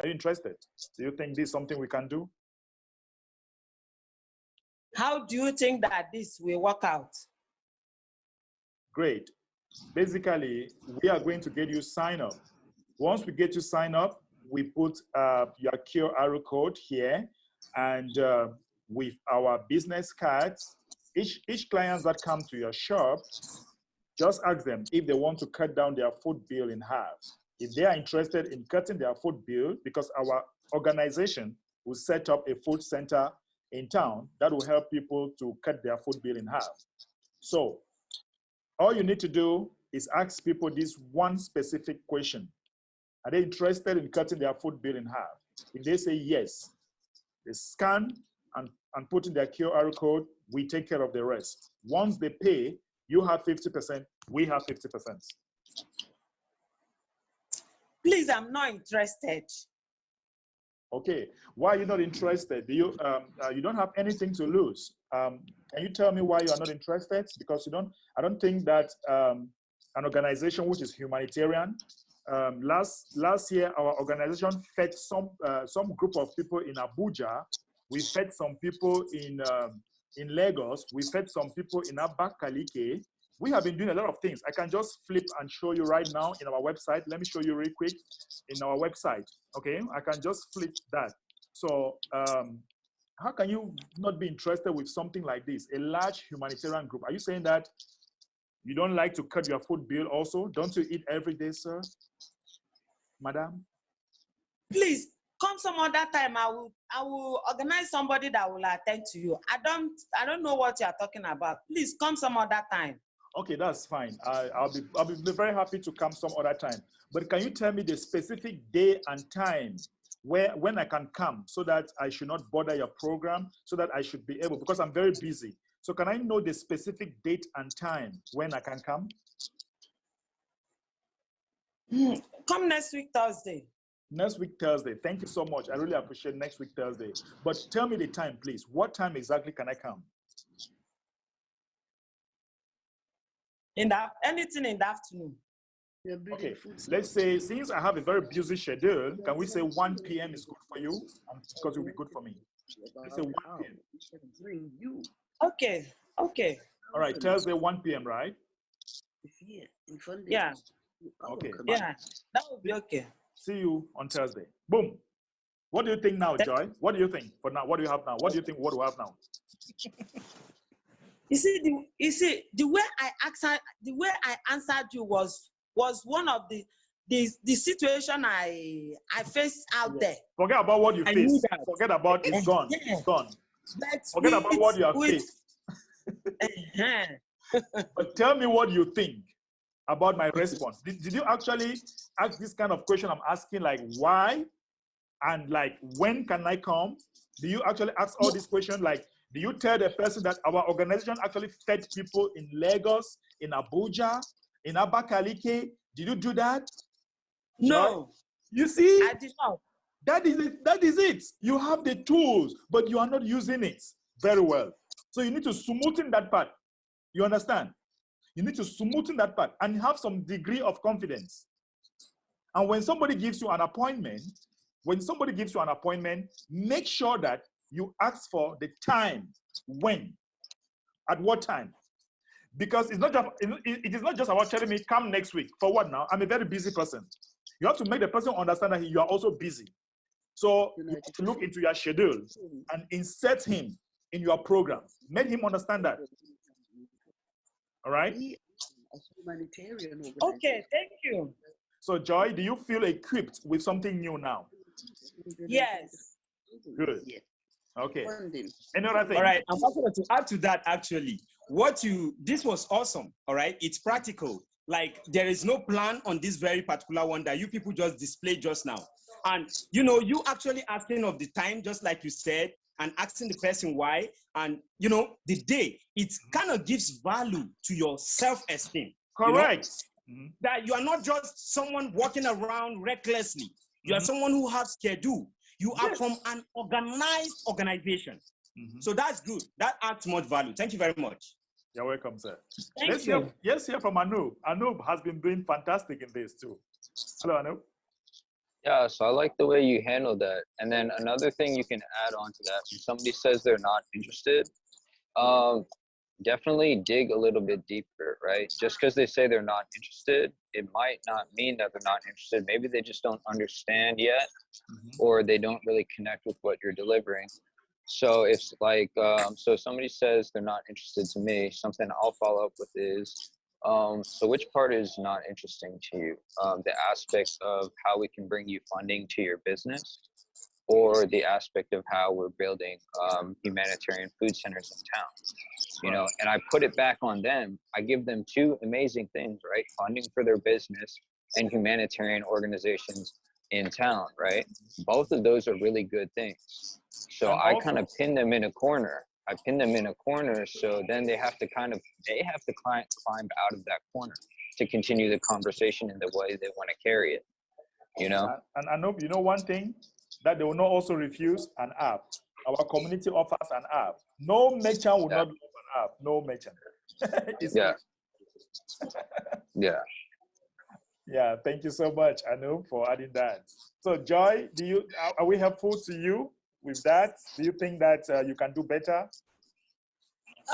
Are you interested? Do you think this is something we can do? How do you think that this will work out? Great. Basically, we are going to get you sign up. Once we get you sign up, we put your QR code here, and with our business cards, each clients that come to your shop, just ask them if they want to cut down their food bill in half. If they are interested in cutting their food bill, because our organization will set up a food center in town that will help people to cut their food bill in half. So all you need to do is ask people this one specific question. Are they interested in cutting their food bill in half? If they say yes, they scan and put in their QR code, we take care of the rest. Once they pay, you have 50%, we have 50%. Please, I'm not interested. Okay, why are you not interested? Do you you don't have anything to lose? Can you tell me why you are not interested? Because I don't think that an organization which is humanitarian. Last year, our organization fed some group of people in Abuja. We fed some people in Lagos. We fed some people in Abakaliki. We have been doing a lot of things. I can just flip and show you right now in our website. Let me show you real quick in our website. Okay, I can just flip that. So how can you not be interested with something like this? A large humanitarian group. Are you saying that you don't like to cut your food bill also? Don't you eat every day, sir? Madam? Please come some other time. I will organize somebody that will attend to you. I don't know what you are talking about. Please come some other time. Okay, that's fine. I'll be very happy to come some other time. But can you tell me the specific day and time when I can come, so that I should not bother your program, so that I should be able, because I'm very busy. So can I know the specific date and time when I can come? Come next week, Thursday. Next week, Thursday. Thank you so much. I really appreciate next week, Thursday. But tell me the time, please. What time exactly can I come? Anything in the afternoon. Okay, let's say, since I have a very busy schedule, can we say 1 p.m. is good for you? Because it will be good for me. Let's say 1 p.m. Okay. All right, Thursday, 1 p.m., right? Yeah. Okay. Yeah, that would be okay. See you on Thursday. Boom. What do you think now, Joy? What do you think for now? What do you have now? What do you think what do we have now? You see, the way I answered you was one of the situation I faced out there. Forget about what you faced. Forget about it's gone. It's gone. Forget about what you have faced. But tell me what you think about my response. Did you actually ask this kind of question I'm asking, like why and like when can I come? Do you actually ask all these questions? Like, do you tell the person that our organization actually fed people in Lagos, in Abuja, in Abakaliki? Did you do that? No. Joy? You see? I did not. That is it. That is it. You have the tools, but you are not using it very well. So you need to smoothen that part. You understand? You need to smoothen that part and have some degree of confidence. And when somebody gives you an appointment, make sure that you ask for the time, when, at what time. Because it is not just about telling me, come next week. For what now? I'm a very busy person. You have to make the person understand that you are also busy. So you have to look into your schedule and insert him in your program. Make him understand that. All right? Okay, thank you. So Joy, do you feel equipped with something new now? Yes. Good. Okay. Another thing. All right. I'm also to add to that, actually. This was awesome. All right. It's practical. Like, there is no plan on this very particular one that you people just displayed just now. And, you actually asking of the time, just like you said, and asking the person why, and, the day, it kind of gives value to your self-esteem. Correct. That you are not just someone walking around recklessly. You are someone who has schedule. You are from an organized organization. So that's good. That adds much value. Thank you very much. You're welcome, sir. Thank you. Let's hear from Anoop. Anoop has been doing fantastic in this too. Hello, Anoop. Yeah, so I like the way you handle that. And then another thing you can add on to that, when somebody says they're not interested, um, definitely dig a little bit deeper, right? Just because they say they're not interested, it might not mean that they're not interested. Maybe they just don't understand yet, or they don't really connect with what you're delivering. So if like, so if somebody says they're not interested to me, something I'll follow up with is, so which part is not interesting to you? The aspect of how we can bring you funding to your business, or the aspect of how we're building humanitarian food centers in town, you know? And I put it back on them. I give them two amazing things, right? Funding for their business and humanitarian organizations in town, right? Both of those are really good things. So And I kind also, of pin them in a corner. I pin them in a corner, so then they have to climb out of that corner to continue the conversation in the way they want to carry it, you know? and I know, you know one thing that they will not also refuse an app. Our community offers an app. No merchant will Yeah. not love an app. No merchant. It's Yeah. Yeah. Yeah, thank you so much, Anu, for adding that. So, Joy, are we helpful to you with that? Do you think that you can do better?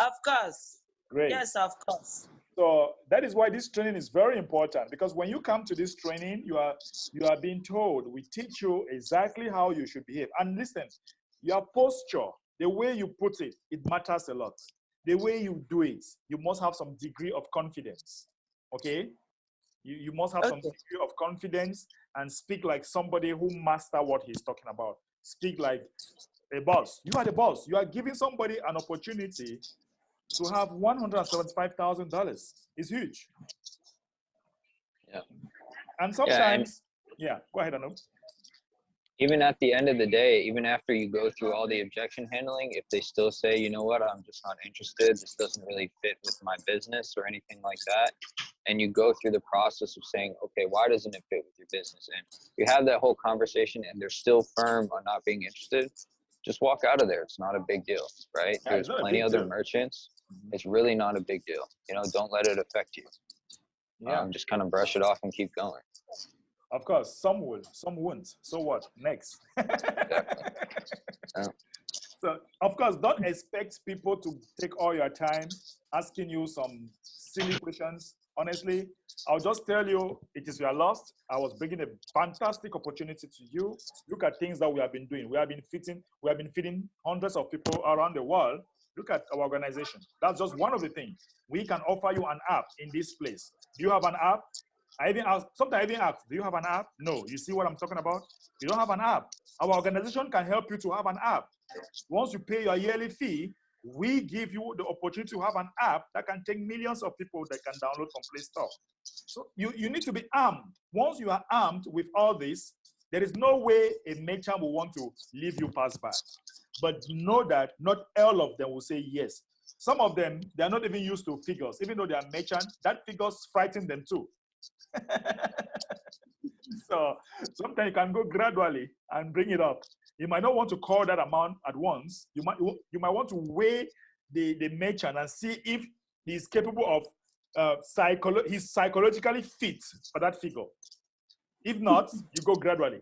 Of course. Great. Yes, of course. So that is why this training is very important, because when you come to this training, you are being told, we teach you exactly how you should behave. And listen, your posture, the way you put it, it matters a lot. The way you do it, you must have some degree of confidence. Okay? You must have some Okay. degree of confidence and speak like somebody who master what he's talking about. Speak like a boss. You are the boss. You are giving somebody an opportunity to have $175,000. It's huge. Yeah. And Yeah, and sometimes, yeah, go ahead, Anu. even at the end of the day, even after you go through all the objection handling, if they still say, you know what, I'm just not interested, this doesn't really fit with my business or anything like that, and you go through the process of saying, okay, why doesn't it fit with your business? And you have that whole conversation and they're still firm on not being interested, just walk out of there. It's not a big deal, right? Yeah, There's it's not a plenty big other deal. merchants. It's really not a big deal. You know, don't let it affect you. Yeah, Just kind of brush it off and keep going. of course, some will, some won't. So what? Next. Yeah. So, of course, don't expect people to take all your time asking you some silly questions. Honestly, I'll just tell you, it is your loss. I was bringing a fantastic opportunity to you. Look at things that we have been doing. We have been feeding hundreds of people around the world. Look at our organization. That's just one of the things. We can offer you an app in this place. Do you have an app? Sometimes I even ask, do you have an app? No. You see what I'm talking about? You don't have an app. Our organization can help you to have an app. Once you pay your yearly fee, we give you the opportunity to have an app that can take millions of people that can download from Play Store. So you need to be armed. Once you are armed with all this, there is no way a merchant will want to leave you pass by. But know that not all of them will say yes. Some of them, they are not even used to figures. Even though they are merchants, that figures frighten them too. So sometimes you can go gradually and bring it up. You might not want to call that amount at once. You might want to weigh the merchant and see if he's capable of he's psychologically fit for that figure. If not, you go gradually.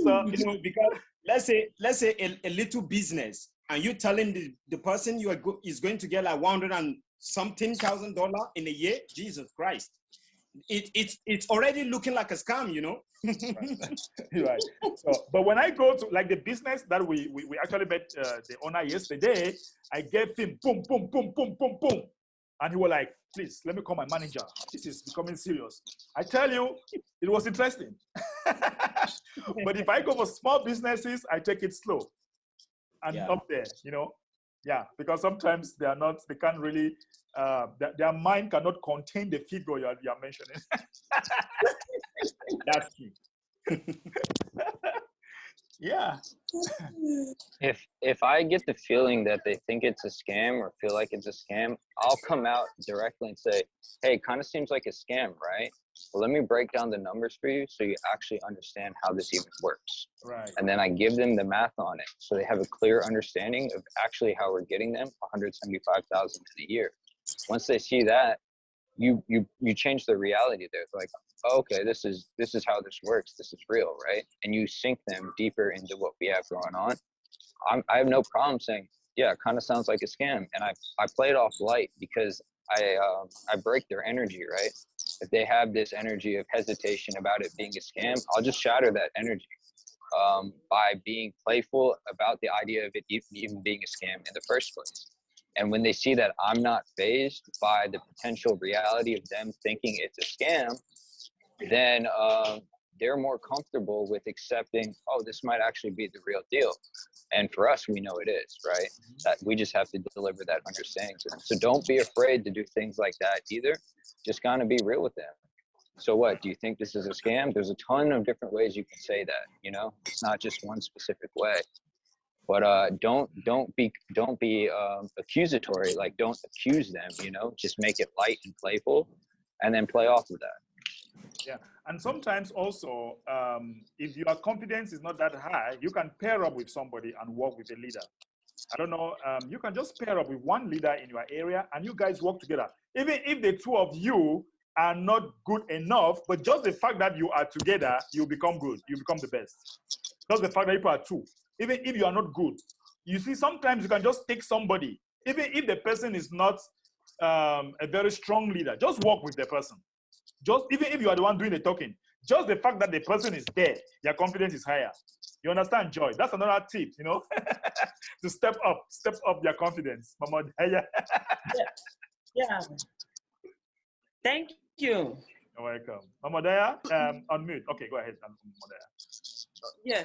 So, you know, because let's say a little business, and you telling the person is going to get like $100 and something thousand in a year. Jesus Christ, it's already looking like a scam, you know. Right. So, but when I go to like the business that we actually met the owner yesterday, I gave him boom, boom, boom, boom, boom, boom, and he was like, "Please, let me call my manager. This is becoming serious." I tell you, it was interesting. But if I go for small businesses, I take it slow and up there, you know. Yeah, because sometimes they can't really, their mind cannot contain the figure you're mentioning. That's true. Yeah. If I get the feeling that they think it's a scam or feel like it's a scam, I'll come out directly and say, hey, kind of seems like a scam, right? Well, let me break down the numbers for you so you actually understand how this even works. Right. And then I give them the math on it so they have a clear understanding of actually how we're getting them $175,000 in a year. Once they see that, you change the reality there. It's like, oh, okay, this is how this works. This is real, right? And you sink them deeper into what we have going on. I have no problem saying, yeah, it kind of sounds like a scam, and I play it off light because I break their energy, right? If they have this energy of hesitation about it being a scam, I'll just shatter that energy by being playful about the idea of it even being a scam in the first place. And when they see that I'm not fazed by the potential reality of them thinking it's a scam, then they're more comfortable with accepting, oh, this might actually be the real deal. And for us, we know it is, right? That we just have to deliver that understanding to them. So don't be afraid to do things like that either. Just kind of be real with them. So what, do you think this is a scam? There's a ton of different ways you can say that, you know? It's not just one specific way. But don't be accusatory. Like, don't accuse them, you know? Just make it light and playful, and then play off of that. Yeah, and sometimes also, if your confidence is not that high, you can pair up with somebody and work with a leader. I don't know, you can just pair up with one leader in your area and you guys work together. Even if the two of you are not good enough, but just the fact that you are together, you become good, you become the best. Just the fact that you are two, even if you are not good. You see, sometimes you can just take somebody, even if the person is not a very strong leader, just work with the person. Just even if you are the one doing the talking, just the fact that the person is there, your confidence is higher. You understand, Joy? That's another tip, you know, to step up your confidence. Mama Daya. Yeah. Thank you. You're welcome. Mama Daya, unmute. Okay, go ahead, Mama Daya. Yeah.